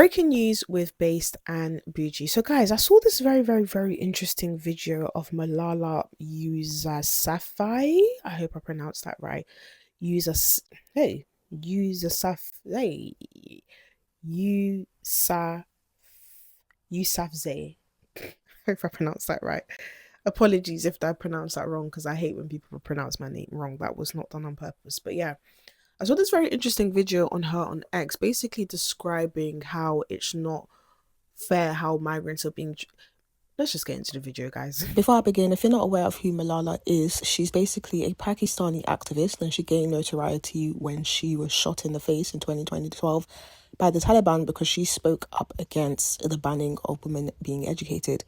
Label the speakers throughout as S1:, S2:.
S1: Breaking news with Based and Bougie. So, guys, I saw this very, very, very interesting video of Malala Yousafzai. I hope I pronounced that right. Yousaf, hey, Yousaf, hey, Yousaf, Yousafzai. Hope I pronounced that right. Apologies if I pronounced that wrong, because I hate when people pronounce my name wrong. That was not done on purpose. But yeah, I saw this very interesting video on her on X, basically describing how it's not fair how migrants are being. Let's just get into the video, guys.
S2: Before I begin, if you're not aware of who Malala is, she's basically a Pakistani activist, and she gained notoriety when she was shot in the face in 2012 by the Taliban because she spoke up against the banning of women being educated.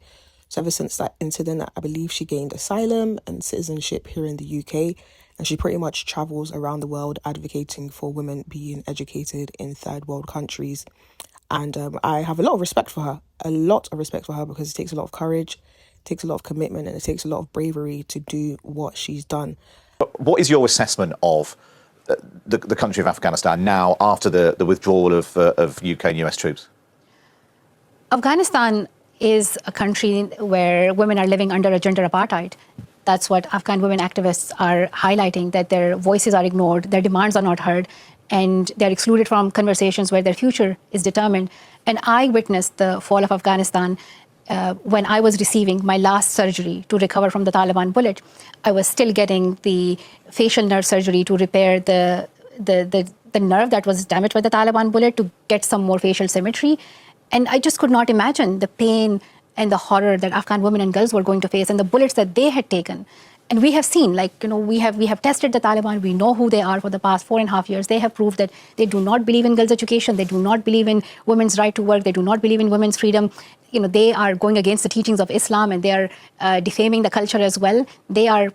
S2: So ever since that incident, I believe she gained asylum and citizenship here in the UK, and she pretty much travels around the world advocating for women being educated in third world countries. And I have a lot of respect for her, because it takes a lot of courage, it takes a lot of commitment, and it takes a lot of bravery to do what she's done.
S3: What is your assessment of the country of Afghanistan now after the withdrawal of UK and US troops?
S4: Afghanistan is a country where women are living under a gender apartheid. That's what Afghan women activists are highlighting, that their voices are ignored, their demands are not heard, and they're excluded from conversations where their future is determined. And I witnessed the fall of Afghanistan when I was receiving my last surgery to recover from the Taliban bullet. I was still getting the facial nerve surgery to repair the nerve that was damaged by the Taliban bullet, to get some more facial symmetry. And I just could not imagine the pain and the horror that Afghan women and girls were going to face, and the bullets that they had taken. And we have seen, we have tested the Taliban. We know who they are for the past 4.5 years. They have proved that they do not believe in girls' education. They do not believe in women's right to work. They do not believe in women's freedom. They are going against the teachings of Islam, and they are defaming the culture as well. They are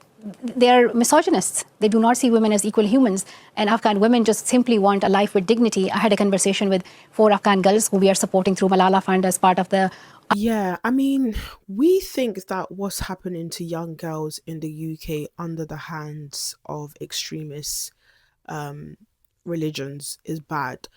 S4: misogynists. They do not see women as equal humans. And Afghan women just simply want a life with dignity. I had a conversation with 4 Afghan girls who we are supporting through Malala Fund as part of the...
S1: Yeah, I mean, we think that what's happening to young girls in the UK under the hands of extremist religions is bad.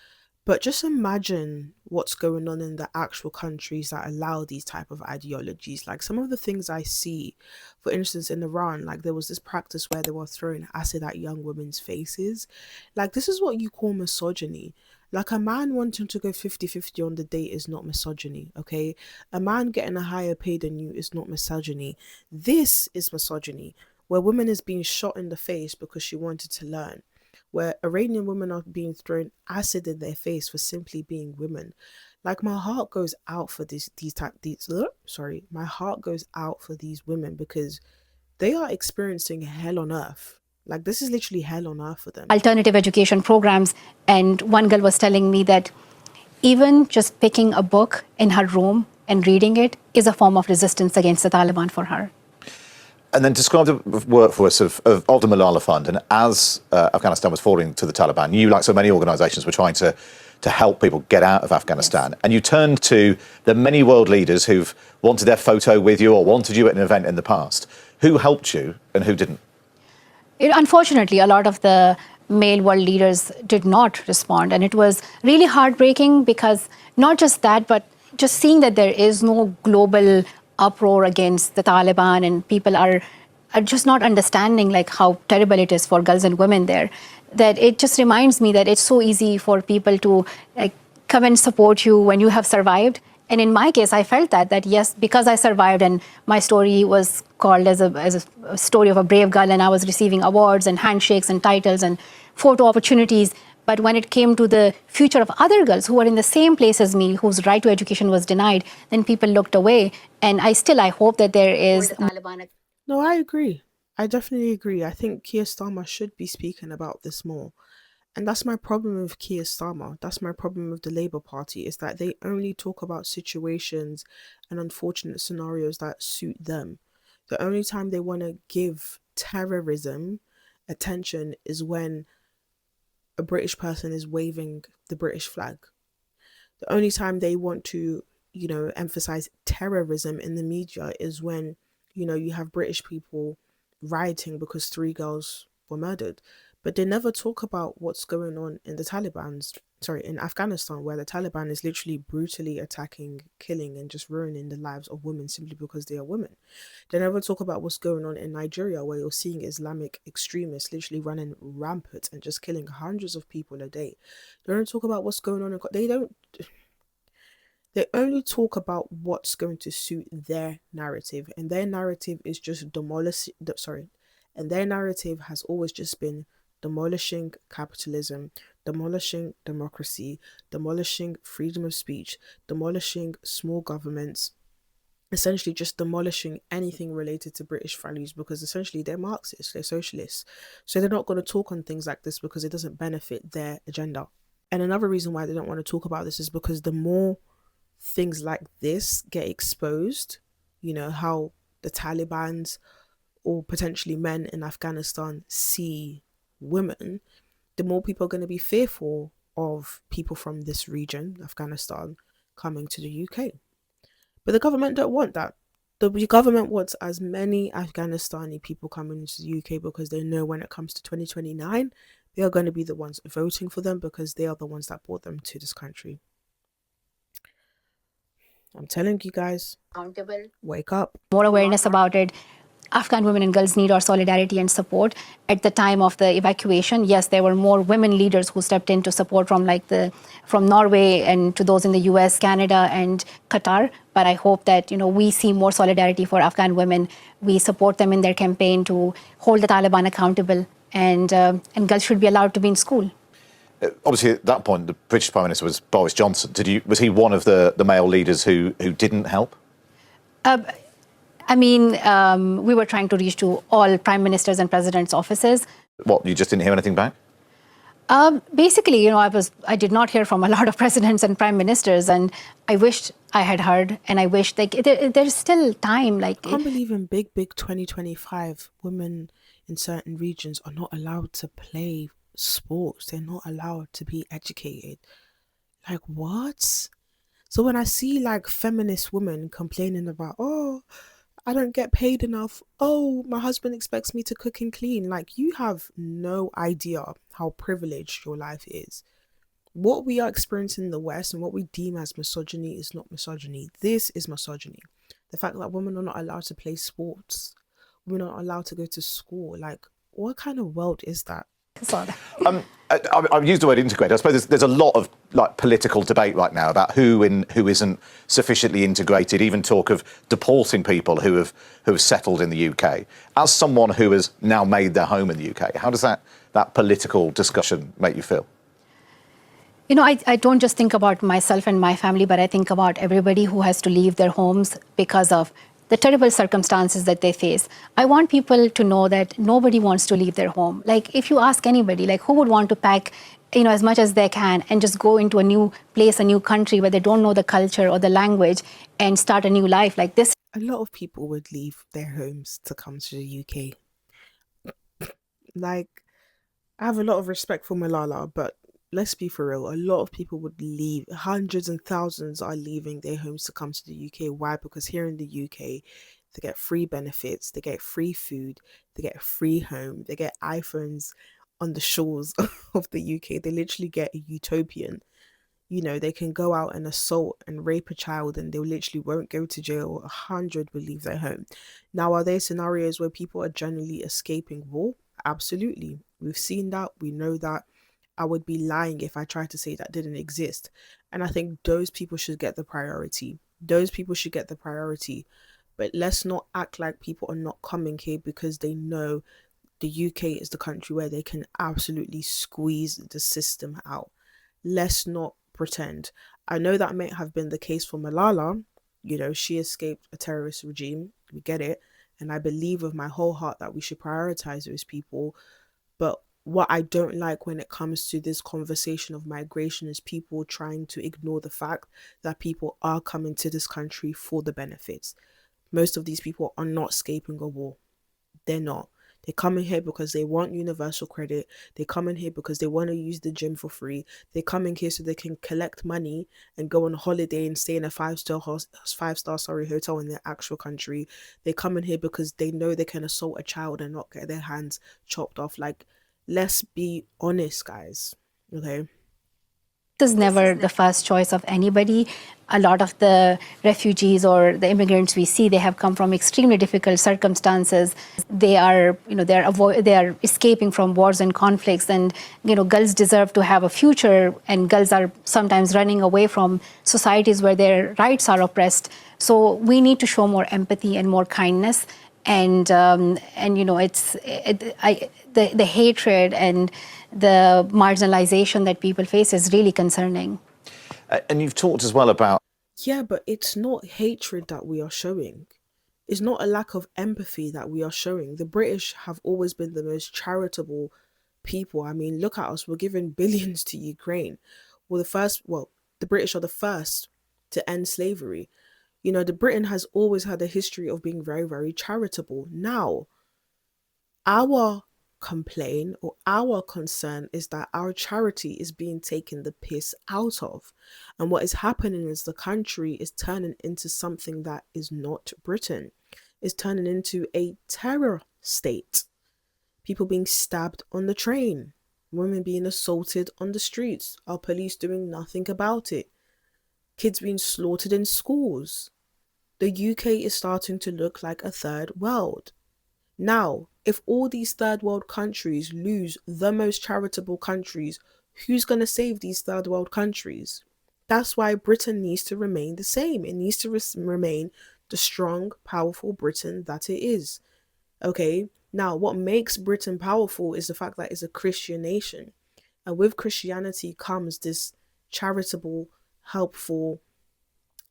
S1: But just imagine what's going on in the actual countries that allow these type of ideologies. Like some of the things I see, for instance, in Iran, like there was this practice where they were throwing acid at young women's faces. Like this is what you call misogyny. Like a man wanting to go 50-50 on the date is not misogyny, okay? A man getting a higher pay than you is not misogyny. This is misogyny, where women is being shot in the face because she wanted to learn, where Iranian women are being thrown acid in their face for simply being women. Like my heart goes out for my heart goes out for these women, because they are experiencing hell on earth. Like this is literally hell on earth for them.
S4: Alternative education programs. And one girl was telling me that even just picking a book in her room and reading it is a form of resistance against the Taliban for her.
S3: And then describe the work for us of the Malala Fund. And as Afghanistan was falling to the Taliban, you, like so many organisations, were trying to help people get out of Afghanistan. Yes. And you turned to the many world leaders who've wanted their photo with you or wanted you at an event in the past. Who helped you and who didn't?
S4: Unfortunately, a lot of the male world leaders did not respond. And it was really heartbreaking, because not just that, but just seeing that there is no global uproar against the Taliban, and people are just not understanding like how terrible it is for girls and women there, that it just reminds me that it's so easy for people to come and support you when you have survived. And in my case, I felt that yes, because I survived and my story was called as a story of a brave girl, and I was receiving awards and handshakes and titles and photo opportunities. But when it came to the future of other girls who were in the same place as me, whose right to education was denied, then people looked away. And I hope that there is...
S1: No, I agree. I definitely agree. I think Keir Starmer should be speaking about this more. And that's my problem with Keir Starmer. That's my problem with the Labour Party, is that they only talk about situations and unfortunate scenarios that suit them. The only time they want to give terrorism attention is when a British person is waving the British flag. The only time they want to, emphasize terrorism in the media is when, you have British people rioting because 3 girls were murdered. But they never talk about what's going on in the Taliban's in Afghanistan, where the Taliban is literally brutally attacking, killing, and just ruining the lives of women simply because they are women. They never talk about what's going on in Nigeria, where you're seeing Islamic extremists literally running rampant and just killing hundreds of people a day. They don't talk about what's going on in. They don't. They only talk about what's going to suit their narrative, and their narrative is just demolish. Sorry, and their narrative has always just been demolishing capitalism, demolishing democracy, demolishing freedom of speech, demolishing small governments, essentially just demolishing anything related to British values, because essentially they're Marxists, they're socialists. So they're not going to talk on things like this because it doesn't benefit their agenda. And another reason why they don't want to talk about this is because the more things like this get exposed, how the Taliban's or potentially men in Afghanistan see women, the more people are going to be fearful of people from this region, Afghanistan, coming to the UK. But the government don't want that. The government wants as many Afghanistani people coming into the UK because they know when it comes to 2029, they are going to be the ones voting for them because they are the ones that brought them to this country. I'm telling you guys,
S4: Accountable.
S1: Wake up.
S4: More awareness about it. Afghan women and girls need our solidarity and support. At the time of the evacuation, yes, there were more women leaders who stepped in to support from Norway and to those in the US, Canada, and Qatar. But I hope that we see more solidarity for Afghan women. We support them in their campaign to hold the Taliban accountable, and girls should be allowed to be in school.
S3: Obviously, at that point, the British Prime Minister was Boris Johnson. Was he one of the male leaders who didn't help?
S4: We were trying to reach to all prime ministers and presidents' offices.
S3: What, you just didn't hear anything back?
S4: Basically, I did not hear from a lot of presidents and prime ministers, and I wished I had heard, and I wish there's still time.
S1: I can't believe in big 2025, women in certain regions are not allowed to play sports. They're not allowed to be educated. Like, what? So when I see feminist women complaining about, oh, I don't get paid enough, oh, my husband expects me to cook and clean, you have no idea how privileged your life is. What we are experiencing in the West and what we deem as misogyny is not misogyny. This is misogyny. The fact that women are not allowed to play sports, women are not allowed to go to school, what kind of world is that?
S3: I've used the word integrate. I suppose there's a lot of political debate right now about who isn't sufficiently integrated. Even talk of deporting people who have settled in the UK. As someone who has now made their home in the UK, how does that political discussion make you feel?
S4: I don't just think about myself and my family, but I think about everybody who has to leave their homes because of the terrible circumstances that they face. I want people to know that nobody wants to leave their home. If you ask anybody, who would want to pack, as much as they can and just go into a new place, a new country where they don't know the culture or the language and start a new life like this?
S1: A lot of people would leave their homes to come to the UK. I have a lot of respect for Malala, but let's be for real, a lot of people would leave. Hundreds and thousands are leaving their homes to come to the UK. Why? Because here in the UK, they get free benefits, they get free food, they get a free home, they get iPhones on the shores of the UK. They literally get a utopian. They can go out and assault and rape a child and they literally won't go to jail. 100 will leave their home. Now, are there scenarios where people are generally escaping war? Absolutely. We've seen that. We know that. I would be lying if I tried to say that didn't exist. And I think those people should get the priority. But let's not act like people are not coming here because they know the UK is the country where they can absolutely squeeze the system out. Let's not pretend. I know that may have been the case for Malala. She escaped a terrorist regime. We get it. And I believe with my whole heart that we should prioritize those people. But what I don't like when it comes to this conversation of migration is people trying to ignore the fact that people are coming to this country for the benefits. Most of these people are not escaping a war. They're not. They come in here because they want universal credit. They come in here because they want to use the gym for free. They come in here so they can collect money and go on holiday and stay in a five-star hotel in their actual country. They come in here because they know they can assault a child and not get their hands chopped off. Let's be honest, guys. Okay.
S4: is never the first choice of anybody. A lot of the refugees or the immigrants we see, they have come from extremely difficult circumstances. They are, they are escaping from wars and conflicts, and girls deserve to have a future, and girls are sometimes running away from societies where their rights are oppressed. So we need to show more empathy and more kindness. And the hatred and the marginalization that people face is really concerning.
S3: And you've talked as well about...
S1: Yeah, but it's not hatred that we are showing. It's not a lack of empathy that we are showing. The British have always been the most charitable people. I mean, look at us. We're giving billions to Ukraine. The British are the first to end slavery. The Britain has always had a history of being very, very charitable. Now, our complaint or our concern is that our charity is being taken the piss out of. And what is happening is the country is turning into something that is not Britain. It's turning into a terror state. People being stabbed on the train, women being assaulted on the streets, our police doing nothing about it, kids being slaughtered in schools. The UK is starting to look like a third world. Now, if all these third world countries lose the most charitable countries, who's going to save these third world countries? That's why Britain needs to remain the same. It needs to remain the strong, powerful Britain that it is. Okay, now what makes Britain powerful is the fact that it's a Christian nation. And with Christianity comes this charitable, helpful,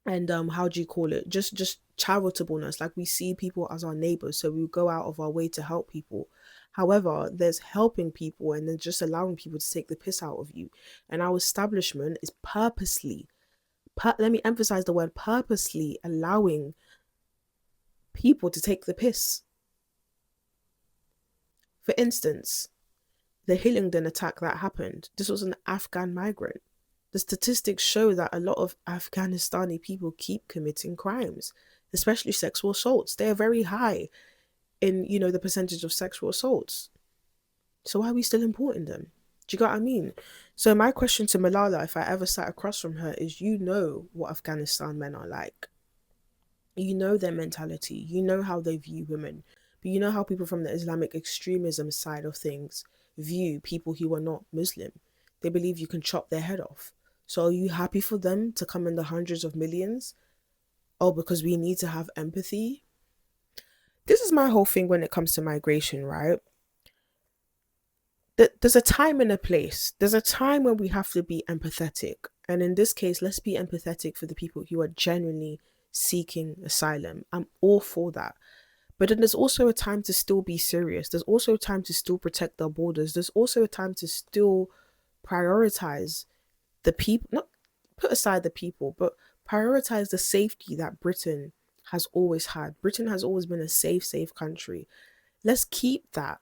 S1: and how do you call it, just charitableness. Like, we see people as our neighbors, so we go out of our way to help people. However, there's helping people and then just allowing people to take the piss out of you. And our establishment is purposely, let me emphasize the word purposely, allowing people to take the piss. For instance, the Hillingdon attack that happened, this was an Afghan migrant. The statistics show that a lot of Afghanistani people keep committing crimes, especially sexual assaults. They are very high in, the percentage of sexual assaults. So why are we still importing them? Do you get what I mean? So my question to Malala, if I ever sat across from her, is what Afghanistan men are like. You know their mentality. You know how they view women. But you know how people from the Islamic extremism side of things view people who are not Muslim. They believe you can chop their head off. So are you happy for them to come in the hundreds of millions? Oh, because we need to have empathy? This is my whole thing when it comes to migration, right? There's a time and a place. There's a time when we have to be empathetic. And in this case, let's be empathetic for the people who are genuinely seeking asylum. I'm all for that. But then there's also a time to still be serious. There's also a time to still protect our borders. There's also a time to still prioritize the people, not put aside the people, but prioritize the safety that Britain has always had. Britain has always been a safe country. Let's keep that.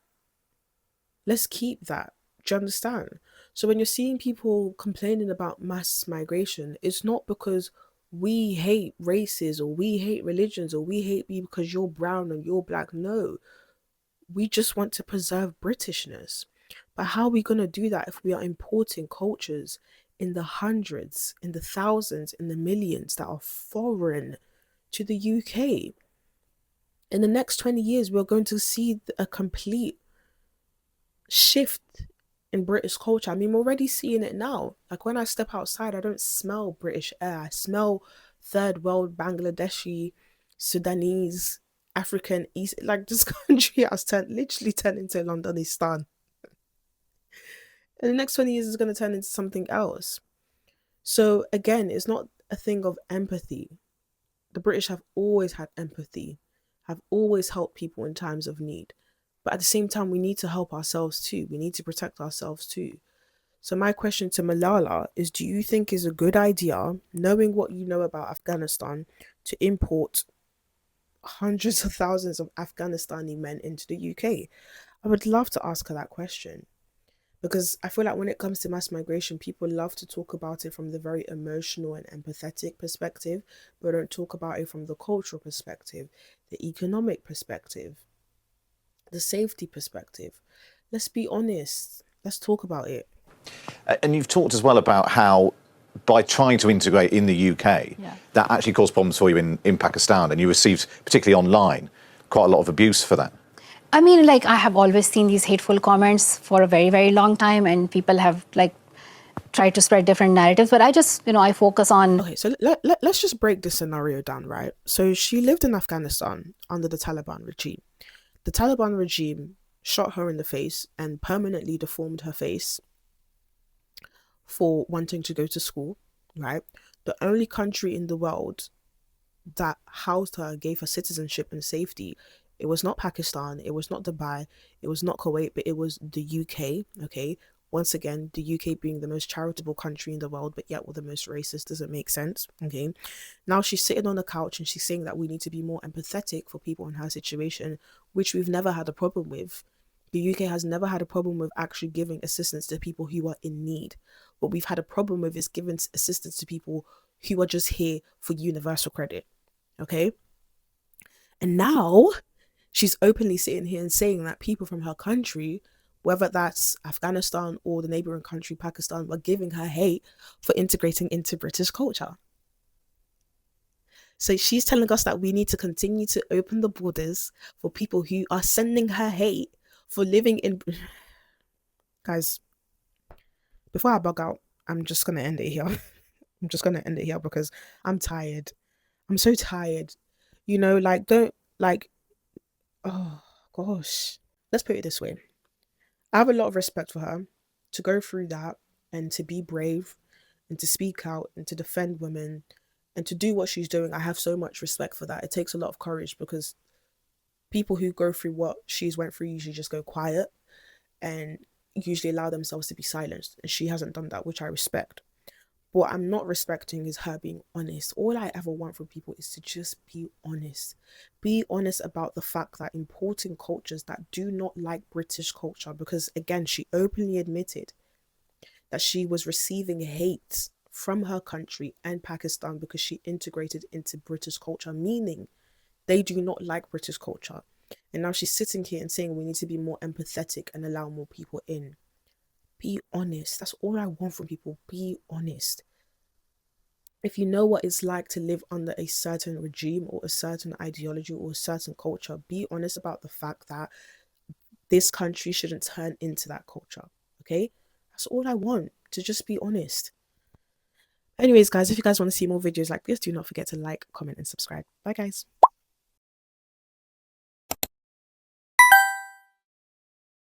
S1: Let's keep that. Do you understand? So when you're seeing people complaining about mass migration, it's not because we hate races or we hate religions or we hate you because you're brown and you're black. No, we just want to preserve Britishness. But how are we going to do that if we are importing cultures in the hundreds, in the thousands, in the millions that are foreign to the UK? In the next 20 years, we're going to see a complete shift in British culture. I mean, we're already seeing it now. Like, when I step outside, I don't smell British air. I smell third world, Bangladeshi, Sudanese, African, East. Like, this country has literally turned into Londonistan. And the next 20 years is going to turn into something else. So again, it's not a thing of empathy. The British have always had empathy, have always helped people in times of need. But at the same time, we need to help ourselves too. We need to protect ourselves too. So my question to Malala is, do you think it's a good idea, knowing what you know about Afghanistan, to import hundreds of thousands of Afghanistani men into the UK? I would love to ask her that question. Because I feel like when it comes to mass migration, people love to talk about it from the very emotional and empathetic perspective, but don't talk about it from the cultural perspective, the economic perspective, the safety perspective. Let's be honest. Let's talk about it.
S3: And you've talked as well about how by trying to integrate in the UK, that actually caused problems for you in Pakistan, and you received, particularly online, quite a lot of abuse for that.
S4: I mean, like, I have always seen these hateful comments for a very, very long time, and people have, like, tried to spread different narratives, but I just, I focus on...
S1: Okay, so let's just break this scenario down, right? So she lived in Afghanistan under the Taliban regime. The Taliban regime shot her in the face and permanently deformed her face for wanting to go to school, right? The only country in the world that housed her, gave her citizenship and safety, it was not Pakistan, it was not Dubai, it was not Kuwait, but it was the UK, okay? Once again, the UK being the most charitable country in the world, but yet we're the most racist. Doesn't make sense, okay? Now she's sitting on the couch and she's saying that we need to be more empathetic for people in her situation, which we've never had a problem with. The UK has never had a problem with actually giving assistance to people who are in need. What we've had a problem with is giving assistance to people who are just here for universal credit, okay? And now she's openly sitting here and saying that people from her country, whether that's Afghanistan or the neighboring country, Pakistan, were giving her hate for integrating into British culture. So she's telling us that we need to continue to open the borders for people who are sending her hate for living in... Guys, before I bug out, I'm just going to end it here. I'm just going to end it here because I'm tired. I'm so tired. Oh, gosh. Let's put it this way. I have a lot of respect for her to go through that and to be brave and to speak out and to defend women and to do what she's doing. I have so much respect for that. It takes a lot of courage because people who go through what she's went through usually just go quiet and usually allow themselves to be silenced. And she hasn't done that, which I respect. What I'm not respecting is her being honest. All I ever want from people is to just be honest. Be honest about the fact that importing cultures that do not like British culture, because again, she openly admitted that she was receiving hate from her country and Pakistan because she integrated into British culture, meaning they do not like British culture. And now she's sitting here and saying we need to be more empathetic and allow more people in. Be honest. That's all I want from people. Be honest. If you know what it's like to live under a certain regime or a certain ideology or a certain culture, be honest about the fact that this country shouldn't turn into that culture. Okay? That's all I want. To just be honest. Anyways, guys, if you guys want to see more videos like this, do not forget to like, comment, and subscribe. Bye, guys.